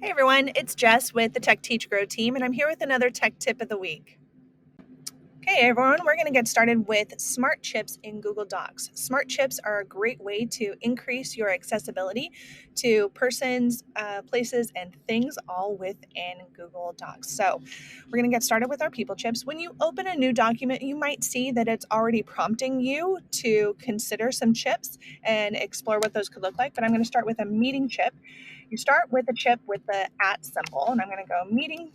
Hey everyone, it's Jess with the Tech Teach Grow team, and I'm here with another tech tip of the week. Okay, everyone, we're going to get started with Smart Chips in Google Docs. Smart Chips are a great way to increase your accessibility to persons, places, and things all within Google Docs. So, we're going to get started with our People Chips. When you open a new document, you might see that it's already prompting you to consider some chips and explore what those could look like. But I'm going to start with a meeting chip. You start with a chip with the @ symbol, and I'm going to go meeting,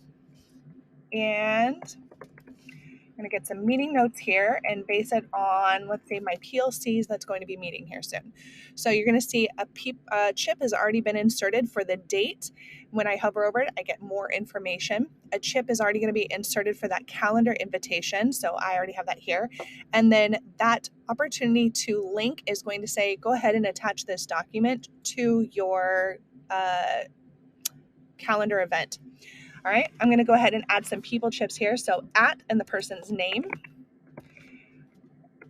and I'm going to get some meeting notes here and base it on, let's say, my PLCs that's going to be meeting here soon. So you're going to see a chip has already been inserted for the date. When I hover over it, I get more information. A chip is already going to be inserted for that calendar invitation. So I already have that here. And then that opportunity to link is going to say, go ahead and attach this document to your calendar event. All right, I'm going to go ahead and add some people chips here. So @ and the person's name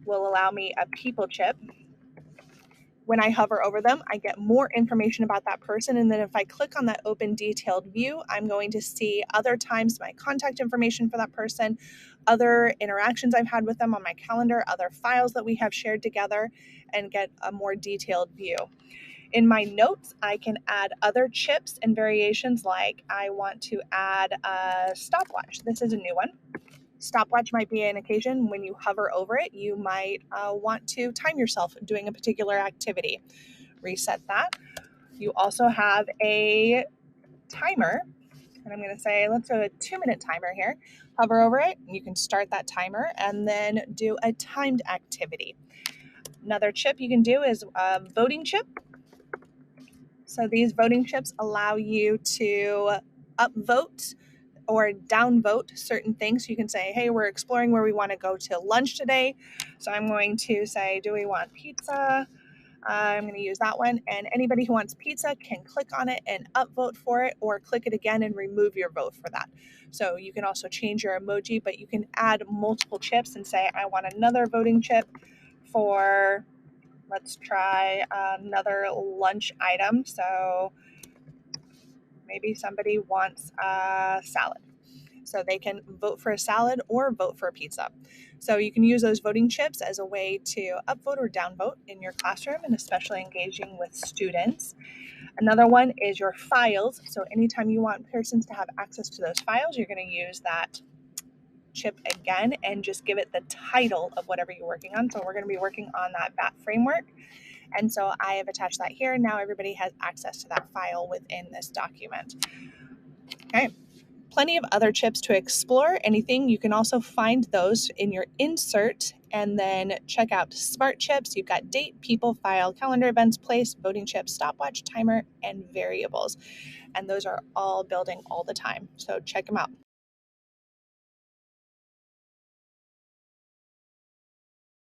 will allow me a people chip. When I hover over them, I get more information about that person. And then if I click on that open detailed view, I'm going to see other times my contact information for that person, other interactions I've had with them on my calendar, other files that we have shared together, and get a more detailed view. In my notes, I can add other chips and variations, like I want to add a stopwatch. This is a new one. Stopwatch might be an occasion when you hover over it, you might want to time yourself doing a particular activity. Reset that. You also have a timer, and I'm going to say, let's do a 2-minute timer here. Hover over it, you can start that timer and then do a timed activity. Another chip you can do is a voting chip. So these voting chips allow you to upvote or downvote certain things. You can say, hey, we're exploring where we want to go to lunch today. So I'm going to say, do we want pizza? I'm going to use that one. And anybody who wants pizza can click on it and upvote for it, or click it again and remove your vote for that. So you can also change your emoji, but you can add multiple chips and say, I want another voting chip for, let's try another lunch item. So maybe somebody wants a salad. So they can vote for a salad or vote for a pizza. So you can use those voting chips as a way to upvote or downvote in your classroom, and especially engaging with students. Another one is your files. So anytime you want persons to have access to those files, you're going to use that chip again and just give it the title of whatever you're working on. So we're going to be working on that BAT framework. And so I have attached that here. Now everybody has access to that file within this document. Okay. Plenty of other chips to explore. Anything, you can also find those in your insert, and then check out Smart Chips. You've got date, people, file, calendar, events, place, voting chips, stopwatch, timer, and variables. And those are all building all the time. So check them out.